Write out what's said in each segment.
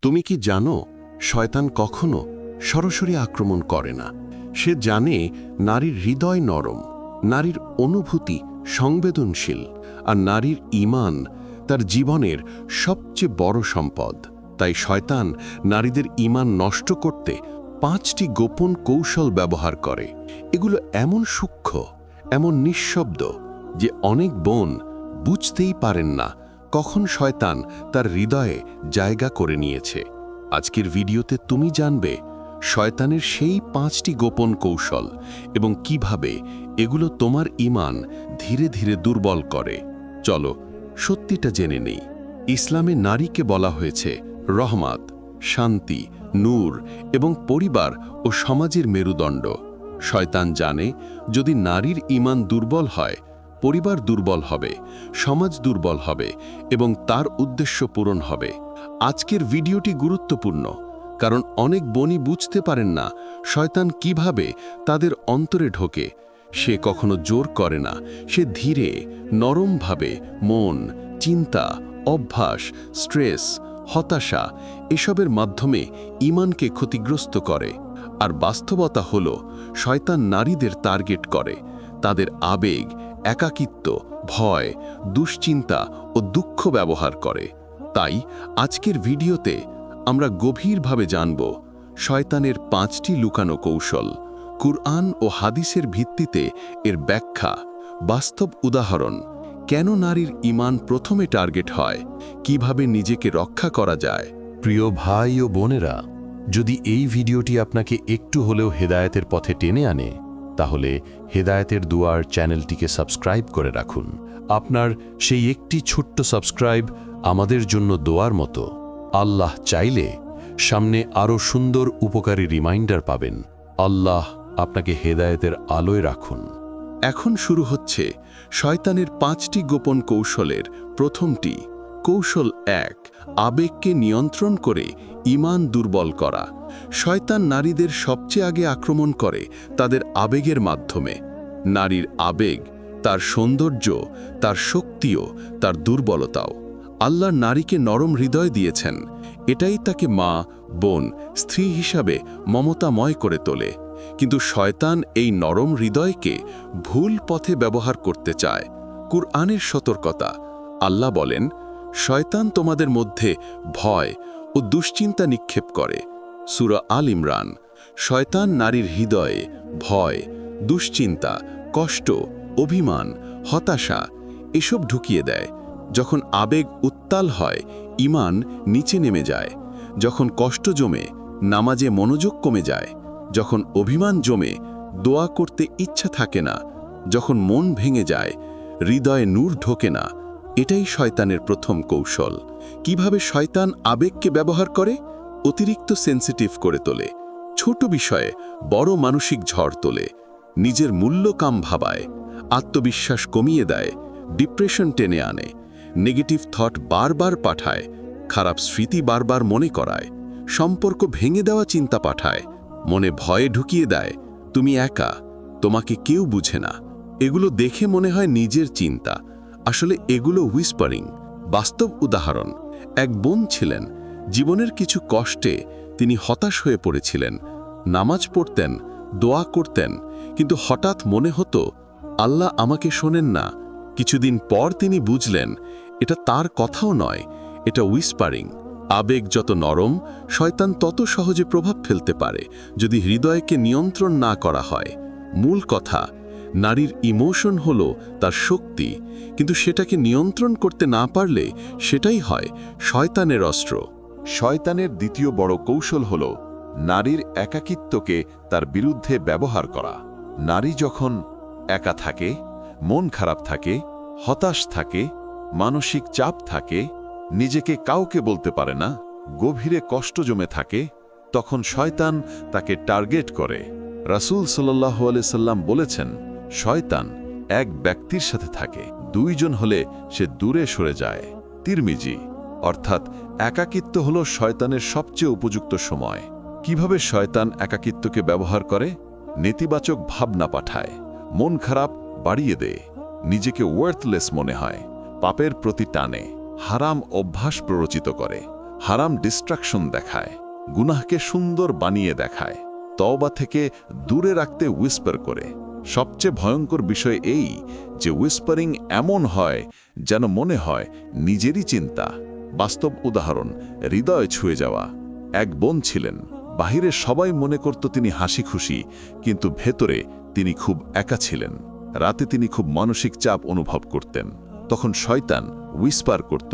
তুমি কি জানো, শয়তান কখনো সরাসরি আক্রমণ করে না। সে জানে নারীর হৃদয় নরম, নারীর অনুভূতি সংবেদনশীল, আর নারীর ঈমান তার জীবনের সবচেয়ে বড় সম্পদ। তাই শয়তান নারীদের ঈমান নষ্ট করতে 5টি গোপন কৌশল ব্যবহার করে। এগুলো এমন সূক্ষ্ম, এমন নিঃশব্দ যে অনেক বোন বুঝতেই পারেন না কখন শয়তান তার হৃদয়ে জায়গা করে নিয়েছে। আজকের ভিডিওতে তুমি জানবে শয়তানের সেই 5টি গোপন কৌশল এবং কিভাবে এগুলো তোমার ঈমান ধীরে ধীরে দুর্বল করে। চলো সত্যিটা জেনে নেই। ইসলামে নারীকে বলা হয়েছে রহমত, শান্তি, নূর এবং পরিবার ও সমাজের মেরুদণ্ড। শয়তান জানে যদি নারীর ঈমান দুর্বল হয়, পরিবার দুর্বল হবে, সমাজ দুর্বল হবে এবং তার উদ্দেশ্য পূরণ হবে। আজকের ভিডিওটি গুরুত্বপূর্ণ, কারণ অনেক বোনই বুঝতে পারেন না শয়তান কিভাবে তাদের অন্তরে ঢোকে। সে কখনো জোর করে না, সে ধীরে নরমভাবে মন, চিন্তা, অভ্যাস, স্ট্রেস, হতাশা এসবের মাধ্যমে ঈমানকে ক্ষতিগ্রস্ত করে। আর বাস্তবতা হলো শয়তান নারীদের টার্গেট করে, তাদের আবেগ, একাকিত্ব, ভয়, দুশ্চিন্তা ও দুঃখ ব্যবহার করে। তাই আজকের ভিডিওতে আমরা গভীরভাবে জানব শয়তানের 5টি লুকানো কৌশল, কুরআন ও হাদিসের ভিত্তিতে এর ব্যাখ্যা, বাস্তব উদাহরণ, কেন নারীর ঈমান প্রথমে টার্গেট হয়, কিভাবে নিজেকে রক্ষা করা যায়। প্রিয় ভাই ও বোনেরা, যদি এই ভিডিওটি আপনাকে একটু হলেও হেদায়েতের পথে টেনে আনে, তাহলে হেদায়েতের দুয়ার চ্যানেলটিকে সাবস্ক্রাইব করে রাখুন। আপনার সেই একটি ছোট্ট সাবস্ক্রাইব আমাদের জন্য দোয়ার মতো। আল্লাহ চাইলে সামনে আরও সুন্দর উপকারী রিমাইন্ডার পাবেন। আল্লাহ আপনাকে হেদায়েতের আলোয় রাখুন। এখন শুরু হচ্ছে শয়তানের 5টি গোপন কৌশলের প্রথমটি। কৌশল 1, আবেগকে নিয়ন্ত্রণ করে ঈমান দুর্বল করা। শয়তান নারীদের সবচেয়ে আগে আক্রমণ করে তাদের আবেগের মাধ্যমে। নারীর আবেগ, তার সৌন্দর্য, তার শক্তিও, তার দুর্বলতাও। আল্লাহ নারীকে নরম হৃদয় দিয়েছেন, এটাই তাকে মা, বোন, স্ত্রী হিসাবে মমতাময় করে তোলে। কিন্তু শয়তান এই নরম হৃদয়কে ভুল পথে ব্যবহার করতে চায়। কুরআনের সতর্কতা, আল্লাহ বলেন, শয়তান তোমাদের মধ্যে ভয় ও দুশ্চিন্তা নিক্ষেপ করে। সূরা আল ইমরান। শয়তান নারীর হৃদয়ে ভয়, দুশ্চিন্তা, কষ্ট, অভিমান, হতাশা এসব ঢুকিয়ে দেয়। যখন আবেগ উত্তাল হয়, ঈমান নিচে নেমে যায়। যখন কষ্ট জমে, নামাজে মনোযোগ কমে যায়। যখন অভিমান জমে, দোয়া করতে ইচ্ছা থাকে না। যখন মন ভেঙে যায়, হৃদয়ে নূর ঢোকে না। এটাই শয়তানের প্রথম কৌশল। কিভাবে শয়তান আবেগকে ব্যবহার করে? অতিরিক্ত সেন্সিটিভ করে তোলে, ছোট বিষয়ে বড় মানসিক ঝড় তোলে, নিজের মূল্য কাম ভাবায়, আত্মবিশ্বাস কমিয়ে দেয়, ডিপ্রেশন টেনে আনে, নেগেটিভ থট বারবার পাঠায়, খারাপ স্মৃতি বারবার মনে করায়, সম্পর্ক ভেঙে দেওয়া চিন্তা পাঠায়, মনে ভয়ে ঢুকিয়ে দেয়, তুমি একা, তোমাকে কেউ বুঝে না। এগুলো দেখে মনে হয় নিজের চিন্তা, আসলে এগুলো হুইসপারিং। বাস্তব উদাহরণ, এক বোন ছিলেন, জীবনের কিছু কষ্টে তিনি হতাশ হয়ে পড়েছিলেন। নামাজ পড়তেন, দোয়া করতেন, কিন্তু হঠাৎ মনে হতো আল্লাহ আমাকে শোনেন না। কিছুদিন পর তিনি বুঝলেন এটা তার কথাও নয়, এটা হুইসপারিং। আবেগ যত নরম, শয়তান তত সহজে প্রভাব ফেলতে পারে যদি হৃদয়কে নিয়ন্ত্রণ না করা হয়। মূল কথা, নারীর ইমোশন হলো তার শক্তি, কিন্তু সেটাকে নিয়ন্ত্রণ করতে না পারলে সেটাই হয় শয়তানের অস্ত্র। শয়তানের দ্বিতীয় বড় কৌশল হল নারীর একাকিত্বকে তার বিরুদ্ধে ব্যবহার করা। নারী যখন একা থাকে, মন খারাপ থাকে, হতাশ থাকে, মানসিক চাপ থাকে, নিজেকে কাউকে বলতে পারে না, গভীরে কষ্ট জমে থাকে, তখন শয়তান তাকে টার্গেট করে। রাসূল সাল্লাল্লাহু আলাইহি সাল্লাম বলেছেন, শয়তান এক ব্যক্তির সাথে থাকে, 2 জন হলে সে দূরে সরে যায়। তিরমিজি। অর্থাৎ একাকিত্ব হল শয়তানের সবচেয়ে উপযুক্ত সময়। কিভাবে শয়তান একাকিত্বকে ব্যবহার করে? নেতিবাচক ভাবনা পাঠায়, মন খারাপ বাড়িয়ে দেয়, নিজেকে ওয়ার্থলেস মনে হয়, পাপের প্রতি টানে, হারাম অভ্যাস প্ররোচিত করে। হারাম ডিস্ট্রাকশন দেখায়, গুনাহকে সুন্দর বানিয়ে দেখায়, তওবা থেকে দূরে রাখতে উইসপার করে। সবচেয়ে ভয়ঙ্কর বিষয় এই যে উইসপারিং এমন হয় যেন মনে হয় নিজেরই চিন্তা। বাস্তব উদাহরণ, হৃদয় ছুঁয়ে যাওয়া। এক বোন ছিলেন, বাহিরে সবাই মনে করত তিনি হাসি খুশি, কিন্তু ভেতরে তিনি খুব একা ছিলেন। রাতে তিনি খুব মানসিক চাপ অনুভব করতেন। তখন শয়তান উইসপার করত,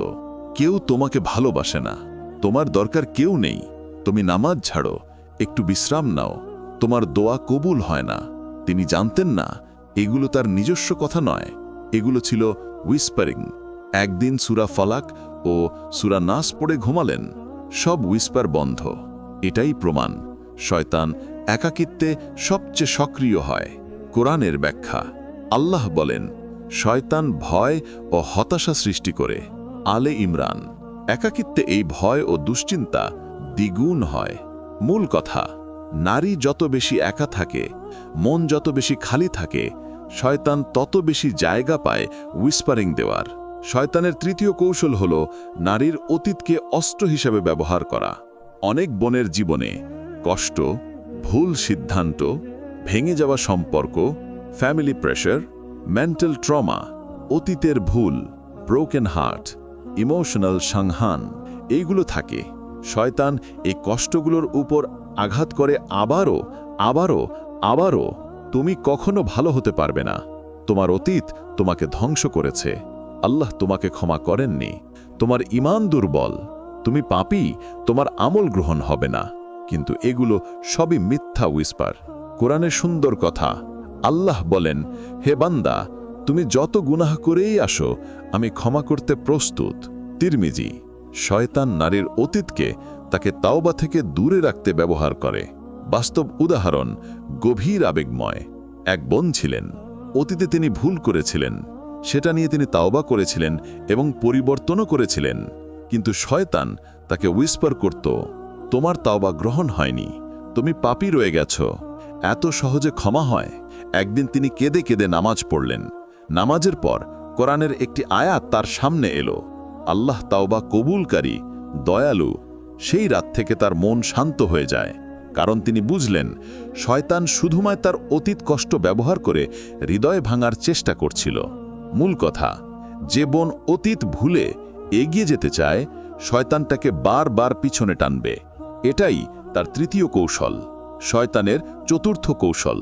কেউ তোমাকে ভালোবাসে না, তোমার দরকার কেউ নেই, তুমি নামাজ ছাড়ো, একটু বিশ্রাম নাও, তোমার দোয়া কবুল হয় না। তিনি জানতেন না এগুলো তার নিজস্ব কথা নয়, এগুলো ছিল উইসপারিং। একদিন সূরা ফালাক ও সূরা নাস পড়ে ঘুমালেন, সব উইসপার বন্ধ। এটাই প্রমাণ শয়তান একাকিত্বে সবচেয়ে সক্রিয় হয়। কোরআনের ব্যাখ্যা, আল্লাহ বলেন, শয়তান ভয় ও হতাশা সৃষ্টি করে। আলে ইমরান। একাকিত্বে এই ভয় ও দুশ্চিন্তা দ্বিগুণ হয়। মূল কথা, নারী যত বেশি একা থাকে, মন যত বেশি খালি থাকে, শয়তান তত বেশি জায়গা পায় উইসপারিং দেওয়ার। শয়তানের তৃতীয় কৌশল হল নারীর অতীতকে অস্ত্র হিসেবে ব্যবহার করা। অনেক বোনের জীবনে কষ্ট, ভুল সিদ্ধান্ত, ভেঙে যাওয়া সম্পর্ক, ফ্যামিলি প্রেশার, মেন্টাল ট্রমা, অতীতের ভুল, ব্রোকেন হার্ট, ইমোশনাল সংহান, এইগুলো থাকে। শয়তান এই কষ্টগুলোর উপর আঘাত করে আবারও আবারও আবারও। তুমি কখনো ভালো হতে পারবে না, তোমার অতীত তোমাকে ধ্বংস করেছে, আল্লাহ তোমাকে ক্ষমা করেননি, তোমার ঈমান দুর্বল, তুমি পাপী, তোমার আমল গ্রহণ হবে না। কিন্তু এগুলো সবই মিথ্যা উইসপার। কোরআনের সুন্দর কথা, আল্লাহ বলেন, হে বান্দা, তুমি যত গুনাহ করেই আসো, আমি ক্ষমা করতে প্রস্তুত। তিরমিজি। শয়তান নারীর অতীতকে তাকে তাওবা থেকে দূরে রাখতে ব্যবহার করে। বাস্তব উদাহরণ, গভীর আবেগময়। এক বোন ছিলেন, অতীতে তিনি ভুল করেছিলেন, সেটা নিয়ে তিনি তাওবা করেছিলেন এবং পরিবর্তনও করেছিলেন। কিন্তু শয়তান তাকে উইসপার করত, তোমার তাওবা গ্রহণ হয়নি, তুমি পাপী রয়ে গেছ, এত সহজে ক্ষমা হয়? একদিন তিনি কেঁদে কেঁদে নামাজ পড়লেন। নামাজের পর কোরআনের একটি আয়াত তার সামনে এলো, আল্লাহ তাওবা কবুলকারী, দয়ালু। সেই রাত থেকে তার মন শান্ত হয়ে যায়, কারণ তিনি বুঝলেন শয়তান শুধুমাত্র তার অতীত কষ্ট ব্যবহার করে হৃদয় ভাঙার চেষ্টা করছিল। মূল কথা, যে বোন অতীত ভুলে এগিয়ে যেতে চায়, শয়তানটাকে বারবার পিছনে টানবে। এটাই তার তৃতীয় কৌশল। শয়তানের চতুর্থ কৌশল,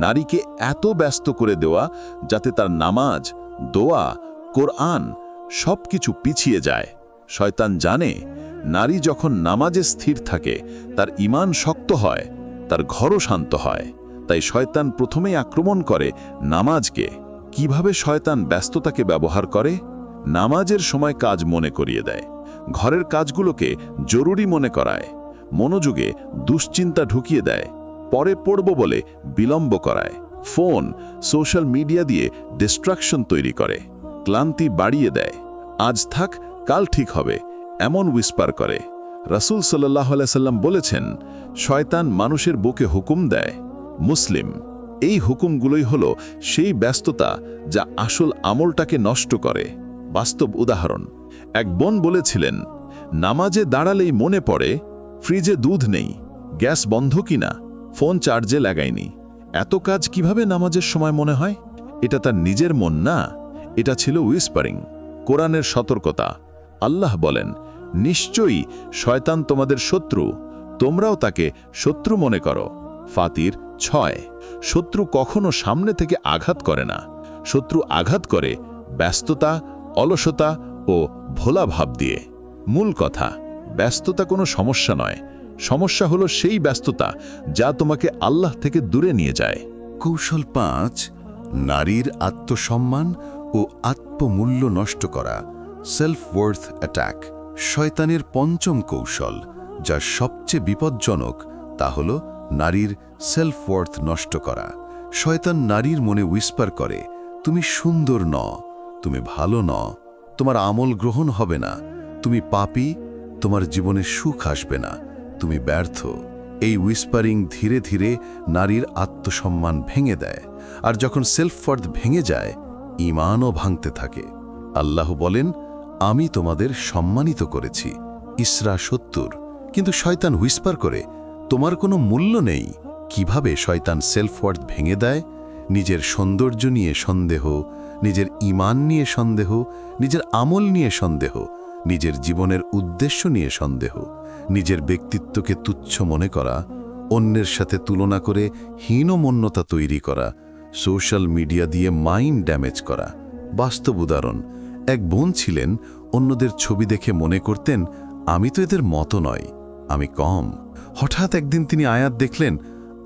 নারীকে এত ব্যস্ত করে দেওয়া যাতে তার নামাজ, দোয়া, কোরআন সবকিছু পিছিয়ে যায়। শয়তান জানে নারী যখন নামাজে স্থির থাকে, তার ঈমান শক্ত হয়, তার ঘরও শান্ত হয়। তাই শয়তান প্রথমেই আক্রমণ করে নামাজকে। কিভাবে শয়তান ব্যস্ততাকে ব্যবহার করে? নামাজের সময় কাজ মনে করিয়ে দেয়, ঘরের কাজগুলোকে জরুরি মনে করায়, মনোযোগে দুশ্চিন্তা ঢুকিয়ে দেয়, পরে পড়ব বলে বিলম্ব করায়, ফোন, সোশ্যাল মিডিয়া দিয়ে ডিস্ট্রাকশন তৈরি করে, ক্লান্তি বাড়িয়ে দেয়, আজ থাক কাল ঠিক হবে এমন উইসপার করে। রাসূল সাল্লাল্লাহু আলাইহি সাল্লাম বলেছেন, শয়তান মানুষের বুকে হুকুম দেয়। মুসলিম। এই হুকুমগুলোই হলো সেই ব্যস্ততা যা আসল আমলটাকে নষ্ট করে। বাস্তব উদাহরণ, এক বোন বলেছিলেন, নামাজে দাঁড়ালেই মনে পড়ে ফ্রিজে দুধ নেই, গ্যাস বন্ধ কিনা, ফোন চার্জে লাগাইনি। এত কাজ কিভাবে নামাজের সময় মনে হয়? এটা তার নিজের মন না, এটা ছিল উইসপারিং। কোরআনের সতর্কতা, আল্লাহ বলেন, নিশ্চয়ই শয়তান তোমাদের শত্রু, তোমরাও তাকে শত্রু মনে করো। ফাতির 6। শত্রু কখনো সামনে থেকে আঘাত করে না, শত্রু আঘাত করে ব্যস্ততা, অলসতা ও ভোলা ভাব দিয়ে। মূল কথা, ব্যস্ততা কোনো সমস্যা নয়, সমস্যা হলো সেই ব্যস্ততা যা তোমাকে আল্লাহ থেকে দূরে নিয়ে যায়। কৌশল 5, নারীর আত্মসম্মান ও আত্মমূল্য নষ্ট করা, সেলফ ওয়ার্থ অ্যাটাক। শয়তানের পঞ্চম কৌশল, যা সবচেয়ে বিপজ্জনক, তা হল নারীর সেলফ ওয়ার্থ নষ্ট করা। শয়তান নারীর মনে উইসপার করে, তুমি সুন্দর ন, তুমি ভালো ন, তোমার আমল গ্রহণ হবে না, তুমি পাপী, তোমার জীবনে সুখ আসবে না, তুমি ব্যর্থ। এই উইসপারিং ধীরে ধীরে নারীর আত্মসম্মান ভেঙে দেয়, আর যখন সেলফ ওয়ার্থ ভেঙে যায়, ঈমানও ভাঙতে থাকে। আল্লাহ বলেন, আমি তোমাদের সম্মানিত করেছি, ইসরা 70। কিন্তু শয়তান হুইসপার করে, তোমার কোনো মূল্য নেই। কিভাবে শয়তান সেলফ ওয়ার্থ ভেঙে দেয়? নিজের সৌন্দর্য নিয়ে সন্দেহ, নিজের ঈমান নিয়ে সন্দেহ, নিজের আমল নিয়ে সন্দেহ, নিজের জীবনের উদ্দেশ্য নিয়ে সন্দেহ, নিজের ব্যক্তিত্বকে তুচ্ছ মনে করা, অন্যের সাথে তুলনা করে হীনমন্যতা তৈরি করা, সোশ্যাল মিডিয়া দিয়ে মাইন্ড ড্যামেজ করা। বাস্তব উদাহরণ, এক বোন ছিলেন, অন্যদের ছবি দেখে মনে করতেন, আমি তো এদের মতো নয়, আমি কম। হঠাৎ একদিন তিনি আয়াত দেখলেন,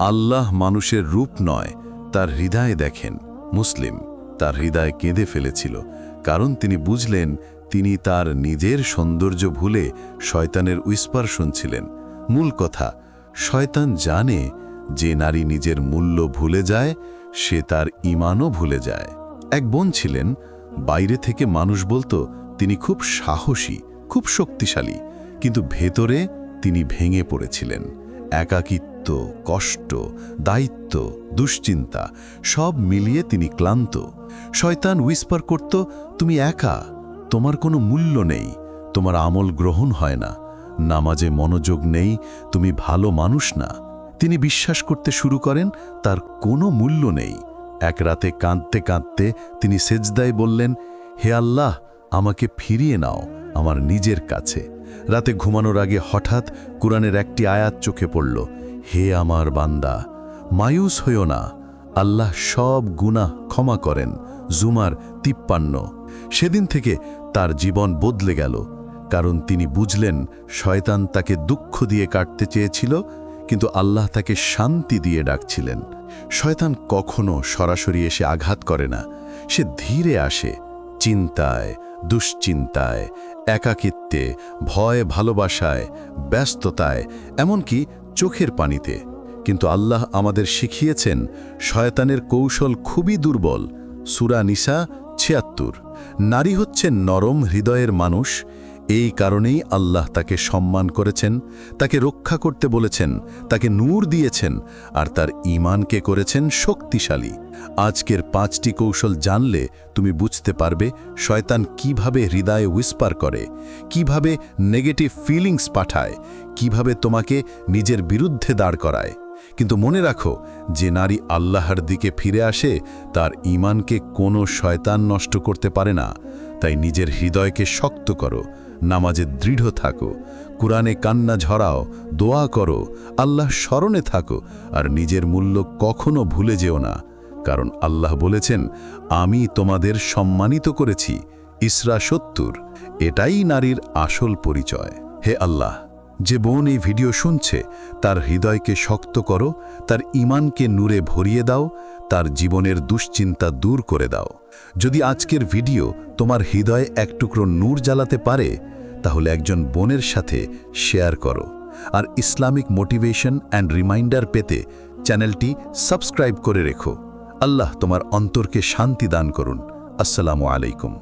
আল্লাহ মানুষের রূপ নয়, তার হৃদয় দেখেন। মুসলিম। তার হৃদয় কেঁদে ফেলেছিল, কারণ তিনি বুঝলেন তিনি তার নিজের সৌন্দর্য ভুলে শয়তানের উইসপার শুনছিলেন। মূল কথা, শয়তান জানে যে নারী নিজের মূল্য ভুলে যায়, সে তার ঈমানও ভুলে যায়। এক বোন ছিলেন, বাইরে থেকে মানুষ বলতো তিনি খুব সাহসী, খুব শক্তিশালী, কিন্তু ভেতরে তিনি ভেঙে পড়েছিলেন। একাকিত্ব, কষ্ট, দায়িত্ব, দুশ্চিন্তা সব মিলিয়ে তিনি ক্লান্ত। শয়তান উইসপার করত, তুমি একা, তোমার কোনো মূল্য নেই, তোমার আমল গ্রহণ হয় না, নামাজে মনোযোগ নেই, তুমি ভালো মানুষ না। তিনি বিশ্বাস করতে শুরু করেন তার কোনো মূল্য নেই। এক রাতে কাঁদতে কাঁদতে তিনি সেজদায় বললেন, হে আল্লাহ, আমাকে ফিরিয়ে নাও আমার নিজের কাছে। রাতে ঘুমানোর আগে হঠাৎ কুরআনের একটি আয়াত চোখে পড়ল, হে আমার বান্দা, মায়ুস হইও না, আল্লাহ সব গুনাহ ক্ষমা করেন। জুমার 53। সেদিন থেকে তার জীবন বদলে গেল, কারণ তিনি বুঝলেন শয়তান তাকে দুঃখ দিয়ে কাটতে চেয়েছিল, কিন্তু আল্লাহ তাকে শান্তি দিয়ে ডাকছিলেন। শয়তান কখনো সরাসরি এসে আঘাত করে না, সে ধীরে আসে, চিন্তায়, দুশ্চিন্তায়, একাকিত্বে, ভয় ভালোবাসায়, ব্যস্ততায়, এমনকি চোখের পানিতে। কিন্তু আল্লাহ আমাদের শিখিয়েছেন শয়তানের কৌশল খুবই দুর্বল। সূরা নিসা ৭৬। নারী হচ্ছেন নরম হৃদয়ের মানুষ, এই কারণেই আল্লাহ তাকে সম্মান করেছেন, তাকে রক্ষা করতে বলেছেন, তাকে নূর দিয়েছেন, আর তার ঈমানকে করেছেন শক্তিশালী। আজকের 5টি কৌশল জানলে তুমি বুঝতে পারবে শয়তান কিভাবে হৃদয়ে উইসপার করে, কিভাবে নেগেটিভ ফিলিংস পাঠায়, কিভাবে তোমাকে নিজের বিরুদ্ধে দাঁড় করায়। কিন্তু মনে রাখো, যে নারী আল্লাহর দিকে ফিরে আসে তার ঈমানকে কোনো শয়তান নষ্ট করতে পারে না। তাই নিজের হৃদয়কে শক্ত করো, নামাজে দৃঢ় থাকো, কুরআনে কান্না ঝরাও, দোয়া করো, আল্লাহ স্মরণে থাকো, আর নিজের মূল্য কখনো ভুলে যেও না। কারণ আল্লাহ বলেছেন, আমি তোমাদের সম্মানিত করেছি। ইসরা ৭০। এটাই নারীর আসল পরিচয়। হে আল্লাহ, যে বোন এই ভিডিও শুনছে তার হৃদয়কে শক্ত করো, তার ঈমানকে নূরে ভরিয়ে দাও, তার জীবনের দুশ্চিন্তা দূর করে দাও। যদি আজকের ভিডিও তোমার হৃদয়ে এক টুকরো নূর জ্বালাতে পারে, তাহলে একজন বোনের সাথে শেয়ার করো। আর ইসলামিক মোটিভেশন অ্যান্ড রিমাইন্ডার পেতে চ্যানেলটি সাবস্ক্রাইব করে রেখো। আল্লাহ তোমার অন্তরকে শান্তি দান করুন। আসসালামু আলাইকুম।